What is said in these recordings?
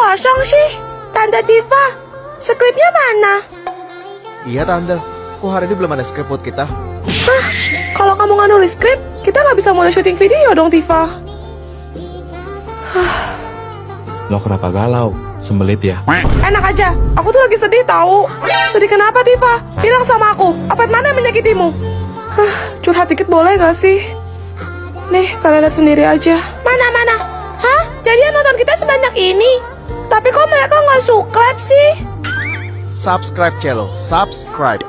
kosong sih? Tante Tifa, skripnya mana? Iya tante, kok hari ini belum ada skrip buat kita? Hah? Kalau kamu nggak nulis skrip, kita nggak bisa mulai syuting video dong, Tifa. Lo kenapa galau? Sembelit ya? Enak aja, aku tuh lagi sedih tahu. Sedih kenapa, Tifa? Bilang sama aku, apa mana yang menyakitimu? Curhat dikit boleh gak sih? Nih, kalian lihat sendiri aja. Mana? Hah? Jadi yang nonton kita sebanyak ini? Tapi kok mereka nggak subscribe sih? Subscribe Celo, subscribe.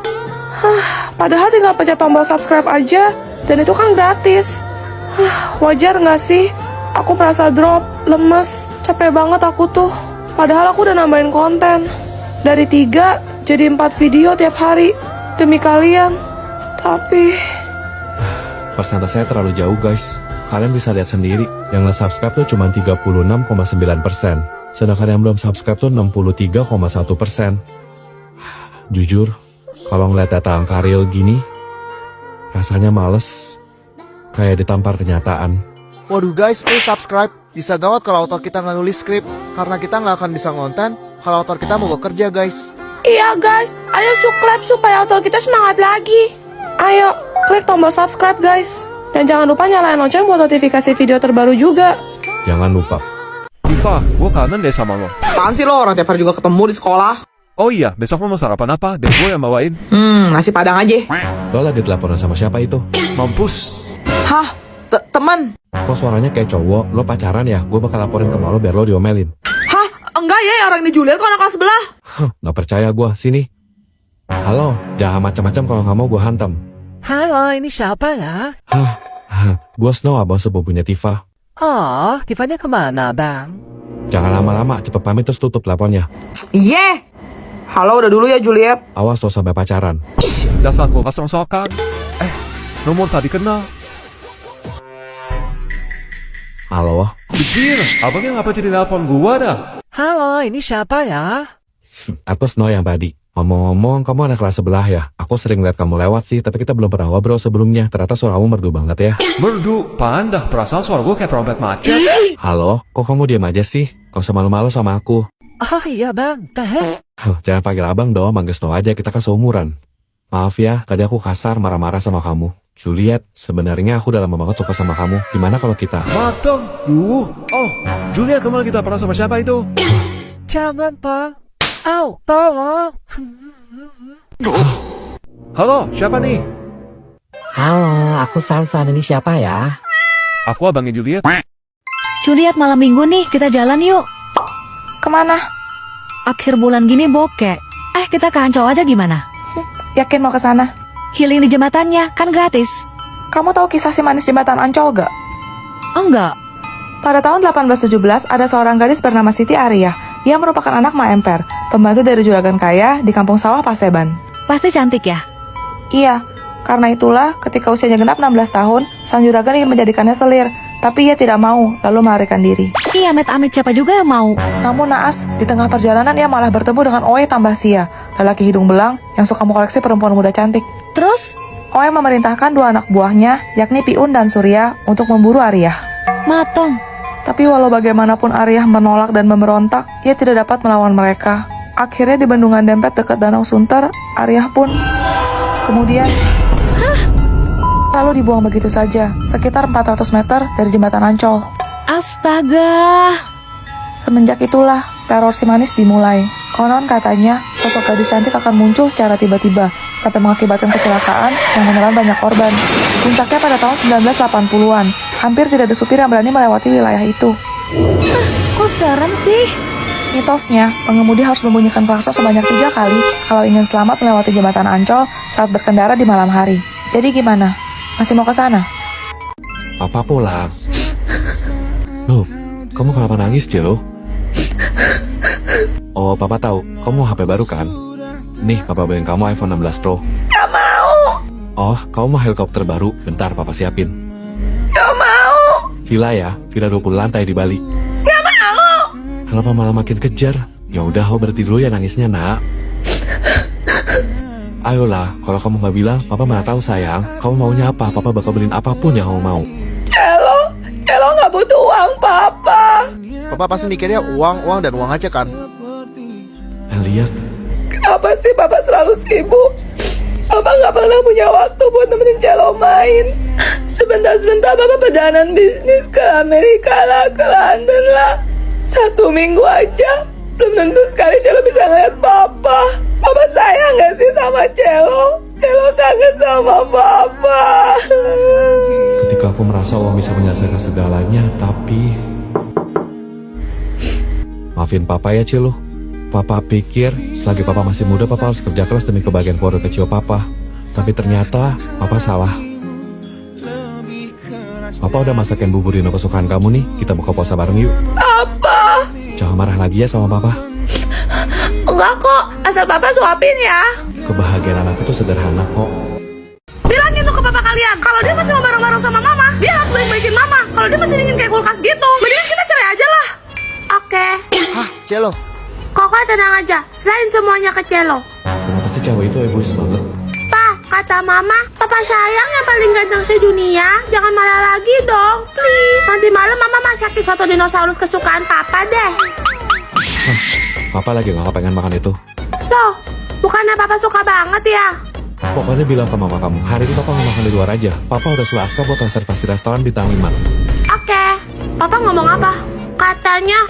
Padahal tinggal pencet tombol subscribe aja, dan itu kan gratis. Wajar nggak sih? Aku merasa drop, lemes, capek banget aku tuh. Padahal aku udah nambahin konten. Dari 3 jadi 4 video tiap hari demi kalian. Tapi Persentasenya terlalu jauh guys. Kalian bisa lihat sendiri, yang nge-subscribe tuh cuma 36,9%. Sedangkan yang belum subscribe tuh 63,1%. Jujur, kalau ngeliat data angka real gini, rasanya males. Kayak ditampar kenyataan. Waduh guys, please subscribe. Bisa gawat kalau autor kita nggak nulis skrip, karena kita nggak akan bisa ngonten kalau autor kita mau bekerja guys. iya guys, ayo subscribe supaya autor kita semangat lagi. Ayo, klik tombol subscribe guys. Dan jangan lupa nyalain lonceng buat notifikasi video terbaru juga. Jangan lupa. Tifa, gue kangen deh sama lo. Apaan sih lo, orang tiap hari juga ketemu di sekolah? Oh iya, besok lo mau sarapan apa? Dan gue yang bawain. Nasi padang aja. Lo lagi teleponan sama siapa itu? Mampus. Hah? Temen? Kok suaranya kayak cowok? Lo pacaran ya? Gue bakal laporin ke lo biar lo diomelin. Hah? Enggak ya, orang ini Juliet kok anak kelas sebelah. Nggak percaya gue, sini. Halo, jangan macam-macam kalau nggak mau gue hantam. Halo, ini siapa ya? Gue Snow, abang sepupunya Tifa. Oh, Tifanya kemana, Bang? Jangan lama-lama, cepet pamit terus tutup teleponnya. Iya. Halo, udah dulu ya Juliet. Awas lo sampai pacaran. Dasar gue kasong sokan. Nomor tadi kenal. Halo, Bejir, abangnya ngapa jadi telepon gue dah? Halo, ini siapa ya? aku Snow yang tadi. Ngomong-ngomong, kamu anak kelas sebelah ya? Aku sering lihat kamu lewat sih, tapi kita belum pernah ngobrol sebelumnya. Ternyata suaramu merdu banget ya. Merdu, pandah, perasaan suara gue kayak trompet macet. Halo, kok kamu diam aja sih? Gak usah malu-malu sama aku. Oh iya, Bang. Teh. Jangan panggil abang dong, manggil Snow aja, kita kan seumuran. Maaf ya, tadi aku kasar marah-marah sama kamu. Juliet, sebenarnya aku udah lama banget suka sama kamu. Gimana kalau kita? Mateng, oh, Julia kemarin kita pernah sama siapa itu? Jangan, Bang. Au, tolong. Halo, siapa nih? Halo, aku Sansan. Ini siapa ya? Aku abangnya Juliet. Juliet, malam minggu nih, kita jalan yuk. Kemana? Akhir bulan gini bokeh. Kita ke Ancol aja gimana? Yakin mau ke sana? Healing di jembatannya, kan gratis. Kamu tahu kisah si manis jembatan Ancol gak? Oh enggak. Pada tahun 1817, ada seorang gadis bernama Siti Ariyah yang merupakan anak Ma Emper, pembantu dari juragan kaya di kampung sawah Paseban. Pasti cantik ya? Iya, karena itulah ketika usianya genap 16 tahun, sang juragan ingin menjadikannya selir, tapi ia tidak mau, lalu melarikan diri. Iya, amit-amit siapa juga yang mau? Namun naas, di tengah perjalanan ia malah bertemu dengan Oe Tambahsia, lelaki hidung belang yang suka mengkoleksi perempuan muda cantik. Terus? Oe memerintahkan 2 anak buahnya, yakni Piun dan Surya, untuk memburu Ariyah. Matong. Tapi walau bagaimanapun Ariyah menolak dan memberontak, ia tidak dapat melawan mereka. Akhirnya di bendungan Dempet dekat Danau Sunter, Ariyah pun kemudian lalu dibuang begitu saja, sekitar 400 meter dari jembatan Ancol. Astaga. Semenjak itulah, teror si manis dimulai. Konon katanya, sosok gadis cantik akan muncul secara tiba-tiba, sampai mengakibatkan kecelakaan yang menelan banyak korban. Puncaknya pada tahun 1980-an, hampir tidak ada supir yang berani melewati wilayah itu. Kok serem sih? Mitosnya, pengemudi harus membunyikan klakson sebanyak 3 kali kalau ingin selamat melewati jembatan Ancol saat berkendara di malam hari. Jadi gimana? Masih mau ke sana? Papa pulang. Loh, kamu kenapa nangis, Celo? Oh, Papa tahu, kamu HP baru kan? Nih, Papa beliin kamu iPhone 16 Pro. Gak mau! Oh, kamu mau helikopter baru? Bentar, Papa siapin. Gak mau! Villa ya, villa 20 lantai di Bali. Gak mau! Kenapa malah makin kejar? Ya udah, kau berhenti dulu ya nangisnya, nak. Ayolah, kalau kamu nggak bilang, Papa mana tahu sayang. Kamu maunya apa? Papa bakal beliin apapun yang kamu mau. Celo nggak butuh uang, Papa. Papa pasti mikirnya uang, uang, dan uang aja kan? Elliot, Kenapa sih Papa selalu sibuk? Papa nggak pernah punya waktu buat nemenin Celo main. Sebentar-sebentar Papa perjalanan bisnis ke Amerika lah, ke London lah. 1 minggu aja, belum tentu sekali Celo bisa ngeliat Papa. Papa sayang nggak sih sama Celo? Celo kangen sama Papa. ketika aku merasa uang bisa menyelesaikan segalanya, tapi... Maafin Papa ya, Cilu. Papa pikir selagi Papa masih muda, Papa harus kerja keras demi kebahagiaan keluarga kecil Papa. Tapi ternyata Papa salah. Papa udah masakin bubur Dino kesukaan kamu nih. Kita buka puasa bareng yuk. Papa, Jangan marah lagi ya sama Papa. enggak kok, asal Papa suapin ya. Kebahagiaan anak itu sederhana kok. Bilangin tuh ke Papa kalian, kalau dia masih mau bareng-bareng sama Mama, dia harus baik-baikin Mama. Kalau dia masih dingin kayak kulkas gitu, mendingan kita cerai aja lah. Oke, Hah, Celo? Koko tenang aja, selain semuanya ke Celo. Kenapa sih cewek itu egois banget? Pa, kata Mama, Papa sayang yang paling ganteng sedunia. Jangan marah lagi dong, please. Nanti malam Mama masakin soto dinosaurus kesukaan Papa deh. Papa lagi gak pengen makan itu. Loh, bukannya Papa suka banget ya? Pokoknya bilang ke mama kamu, hari ini Papa mau makan di luar aja. Papa udah suruh Aska buat reservasi restoran bintang 5. Oke, Papa ngomong apa? Katanya,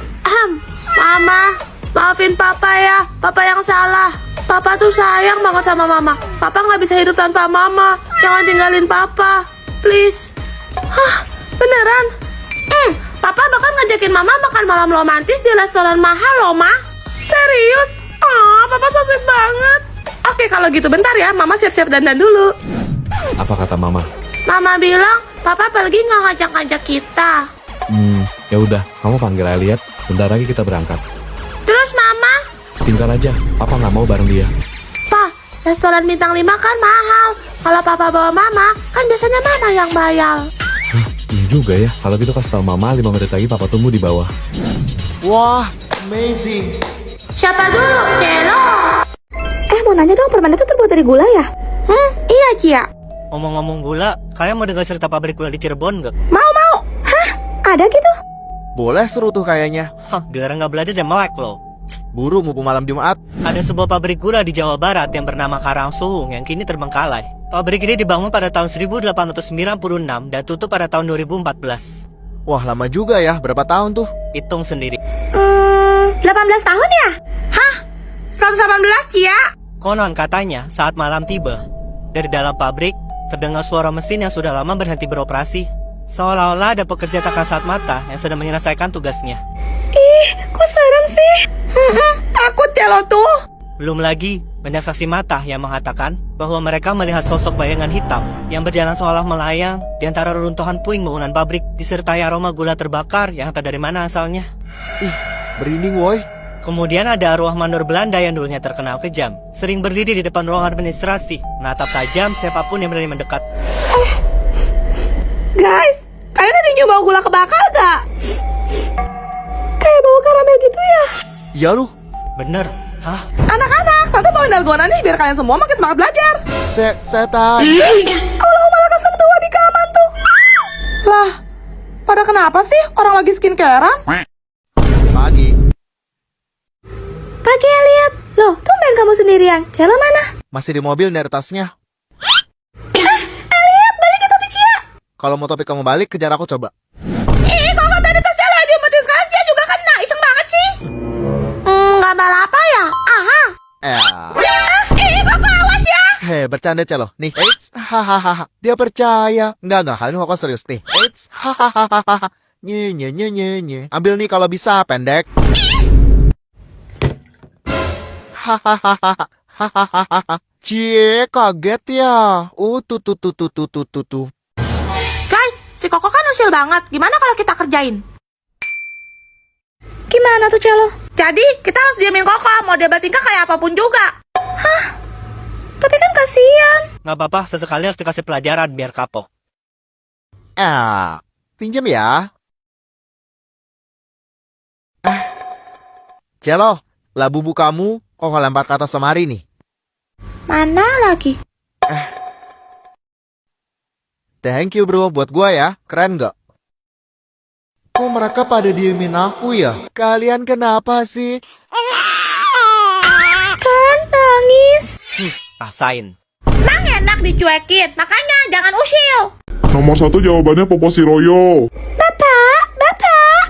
Mama, maafin Papa ya, Papa yang salah. Papa tuh sayang banget sama Mama. Papa nggak bisa hidup tanpa Mama. Jangan tinggalin Papa, please. Hah, beneran? Papa bakal ngajakin Mama makan malam romantis di restoran mahal loh, Ma. Serius? Oh, Papa so sweet banget. Oke, kalau gitu bentar ya, Mama siap-siap dandan dulu. Apa kata mama? Mama bilang, Papa pergi nggak ngajak-ngajak kita. Ya udah, kamu panggil Elliot. Bentar lagi kita berangkat. Terus Mama, Tinggal aja, Papa nggak mau bareng dia. Pa, restoran bintang 5 kan mahal. Kalau Papa bawa Mama, kan biasanya Mama yang bayar. Iya juga ya, kalau gitu kasih tau mama 5 menit lagi Papa tunggu di bawah. Wah, amazing. Siapa dulu? Celo. Mau nanya dong, permen itu terbuat dari gula ya? Iya, Cia. Ngomong-ngomong gula, kalian mau dengar cerita pabrik gula di Cirebon nggak? Mau. Ada gitu? Boleh seru tuh kayaknya. Hah, gara nggak belajar dan melek loh. Buru mumpung malam Jumat. Ada sebuah pabrik gula di Jawa Barat yang bernama Karangsuwung yang kini terbengkalai. Pabrik ini dibangun pada tahun 1896 dan tutup pada tahun 2014. Wah, lama juga ya. Berapa tahun tuh? Hitung sendiri. 18 tahun ya? 118, Cia. Konon katanya saat malam tiba, dari dalam pabrik terdengar suara mesin yang sudah lama berhenti beroperasi. Seolah-olah ada pekerja tak kasat mata yang sedang menyelesaikan tugasnya. Kok serem sih? Takut Celo tuh. Belum lagi, banyak saksi mata yang mengatakan bahwa mereka melihat sosok bayangan hitam yang berjalan seolah melayang di antara reruntuhan puing bangunan pabrik disertai aroma gula terbakar yang entah dari mana asalnya. Merinding, woi. Kemudian ada arwah mandor Belanda yang dulunya terkenal kejam, sering berdiri di depan ruang administrasi, menatap tajam siapapun yang berani mendekat. Guys, kalian ada nyoba gula kebakar gak? Kayak bau karamel gitu ya. Iya lu. Bener, hah? Anak-anak, tante bawain dalgona nih biar kalian semua makin semangat belajar. Setan. Allahumma lakasum tuh wabika aman tuh. Lah, pada kenapa sih orang lagi skincarean? Pagi. Pagi Elliot. Loh, tumben kamu sendirian. Celo mana? Masih di mobil dari tasnya. Elliot, balik ke topi Cia. Kalau mau topik kamu balik, kejar aku coba. Ih, kok tadi tasnya lah diumpetin sekarang Cia juga kena. Iseng banget sih. Nggak malah apa ya? Aha. Ih, kok awas ya? Bercanda Celo. Nih, eits, hahaha. Dia percaya. Enggak, kali ini kok serius nih. Eits, hahaha. Nye. Ambil nih kalau bisa, pendek. Hahaha. Cie, kaget ya. Tuh. Guys, si Koko kan usil banget. Gimana kalau kita kerjain? Gimana tuh Celo? Jadi, kita harus diamin Koko. Mau debat tingkah kayak apapun juga. Tapi kan kasihan. Nggak apa-apa, sesekali harus dikasih pelajaran biar kapok. Pinjam ya. Celo, lah bubu kamu kok nggak lempar ke atas lemari nih? Mana lagi? Thank you bro, buat gua ya. Keren nggak? Kok mereka pada diemin aku ya? Kalian kenapa sih? Kan nangis. Rasain. Emang enak dicuekin, makanya jangan usil. Nomor 1 jawabannya Popo Siroyo. Bapak.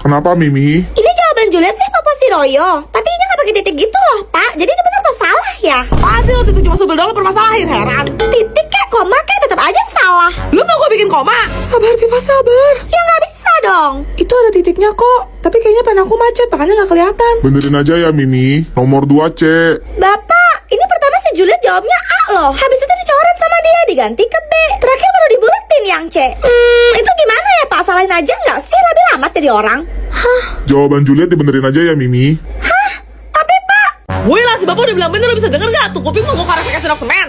Kenapa Mimi? Ini jawaban Juliet sih Papa Siroyo. Tapi ini nggak pakai titik gitu loh, Pak. Jadi ini benar atau salah ya? Pasti waktu itu cuma sebel doang permasalahin, heran. Titik kayak koma kayak tetap aja salah. Lu mau gue bikin koma? Sabar Tifa, sabar. Ya nggak bisa dong. Itu ada titiknya kok. Tapi kayaknya pen aku macet, makanya nggak kelihatan. Benerin aja ya Mimi. Nomor 2 C. Bapak, ini pertama si Juliet jawabnya A loh. Habis itu dicoret sama dia, diganti ke B. Terakhir baru dibuletin yang C. Itu gimana ya Pak? Salahin aja nggak sih? Lebih amat jadi orang. Hah? Jawaban Juliet dibenerin aja ya Mimi. Tapi Pak. Woi lah, si bapak udah bilang bener, lo bisa denger gak? Tuh kuping mau gue klarifikasi dok semen.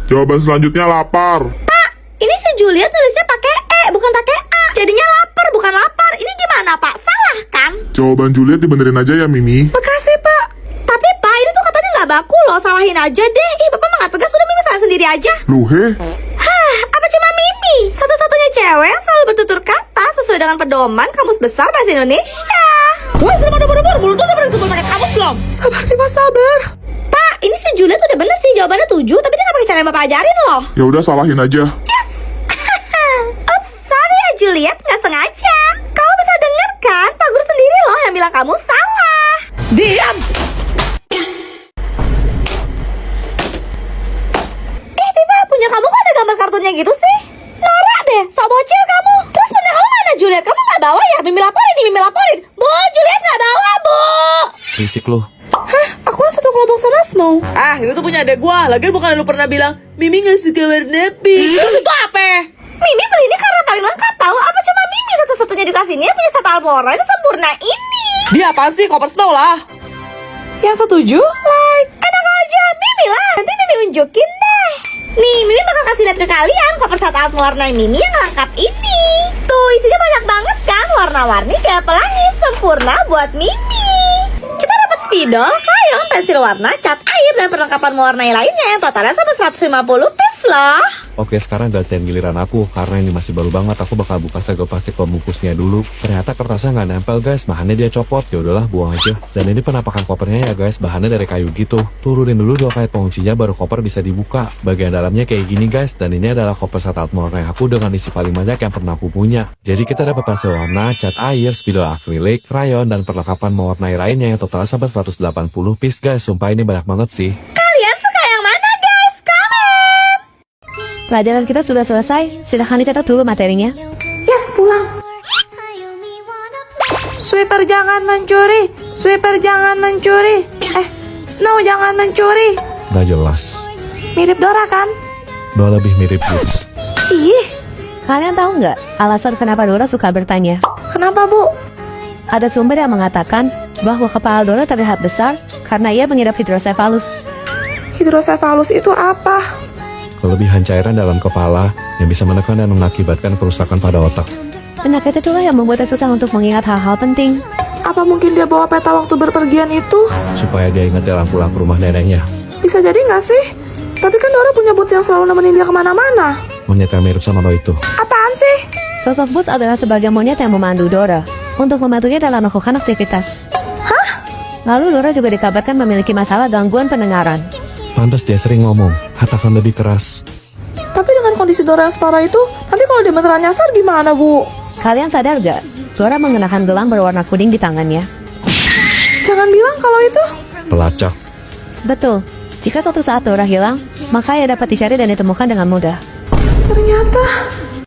Jawaban selanjutnya lapar. Pak, ini si Juliet nulisnya pakai E, bukan pakai A. Jadinya lapar, bukan lapar. Ini gimana Pak? Salah kan? Jawaban Juliet dibenerin aja ya Mimi. Makasih Pak. Tapi Pak, ini tuh katanya nggak baku loh. Salahin aja deh. Ih, Bapak mah nggak tegas. Udah Mimi salah sendiri aja. Loh Hah, apa cuma Mimi? Satu-satunya cewek yang selalu bertutur kata sesuai dengan pedoman Kamus Besar Bahasa Indonesia. Woi, selama dubur-dubur, mulut tuh udah pernah disebut pakai kamus belum? Sabar Tifa, sabar. Pak, ini si Juliet udah bener sih jawabannya 7. Tapi dia nggak pakai cara yang Bapak ajarin loh. Ya udah salahin aja. Yes. Oops, sorry ya Juliet, nggak sengaja. Kamu bisa denger kan? Pak Guru sendiri loh yang bilang kamu salah. Diam. Ih Tifa, punya kamu kok ada gambar kartunnya gitu sih? Norak deh, sok bocil kamu. Terus punya kamu mana Juliet? Kamu nggak bawa ya? Mimi laporin nih, Mimi laporin. Bu, Juliet nggak bawa, Bu. Risik lo. Hah? Aku kan satu kelompok sama Snow. Ah, itu tuh punya adek gua. Lagian bukan lu pernah bilang Mimi gak suka warna pink. Terus itu apa? Mimi beli ini karena paling lengkap tahu. Apa cuma Mimi satu-satunya di kelas ini yang punya set Almora sesempurna ini? Dia apaan sih? Koper Snow lah. Yang setuju? Like. Enak aja, Mimi lah. Nanti Mimi unjukin deh. Nih, Mimi bakal kasih lihat ke kalian koper set art warna Mimi yang lengkap ini. Tuh, isinya banyak banget kan? Warna-warni kayak pelangi sempurna buat Mimi. Kita dapat spidol, krayon, pensil warna, cat air, dan perlengkapan mewarnai lainnya yang totalnya sampai 150 piece loh. Oke, sekarang gantian giliran aku. Karena ini masih baru banget, aku bakal buka segel plastik pembungkusnya dulu. Ternyata kertasnya nggak nempel guys, bahannya dia copot. Ya udahlah, buang aja. Dan ini penampakan kopernya ya guys, bahannya dari kayu gitu. Turunin dulu 2 kait penguncinya, baru koper bisa dibuka. Bagian dalamnya kayak gini guys, dan ini adalah koper set Altmore aku dengan isi paling banyak yang pernah aku punya. Jadi kita dapat pensil warna, cat air, spidol akrilik, krayon, dan perlengkapan mewarnai lainnya yang totalnya sampai 180 piece guys. Sumpah ini banyak banget sih. Kalian suka yang mana guys? Komen! Pelajaran kita sudah selesai. Silahkan dicatat dulu materinya. Yes, pulang. Sweeper jangan mencuri. Sweeper jangan mencuri. Snow jangan mencuri. Nggak jelas. Mirip Dora kan? Udah lebih mirip Boots. Ih, Kalian tahu nggak alasan kenapa Dora suka bertanya? kenapa Bu? Ada sumber yang mengatakan bahwa kepala Dora terlihat besar karena ia mengidap hidrocephalus. Hidrocephalus itu apa? Kelebihan cairan dalam kepala yang bisa menekan dan mengakibatkan kerusakan pada otak. Penyakit itulah yang membuatnya susah untuk mengingat hal-hal penting. Apa mungkin dia bawa peta waktu berpergian itu? Supaya dia ingat dalam pulang ke rumah neneknya. Bisa jadi nggak sih? Tapi kan Dora punya boots yang selalu nemenin dia kemana-mana. Monyet yang mirip sama lo itu. Apaan sih? Sosok Boots adalah sebagai monyet yang memandu Dora untuk membantunya dalam melakukan aktivitas. Hah? Lalu Dora juga dikabarkan memiliki masalah gangguan pendengaran. Pantas dia sering ngomong, katakan lebih keras. Tapi dengan kondisi Dora yang setara itu, nanti kalau dia beneran nyasar gimana Bu? Kalian sadar gak? Dora mengenakan gelang berwarna kuning di tangannya. Jangan bilang kalau itu. Pelacak. Betul. Jika suatu saat Dora hilang, maka ia dapat dicari dan ditemukan dengan mudah. Ternyata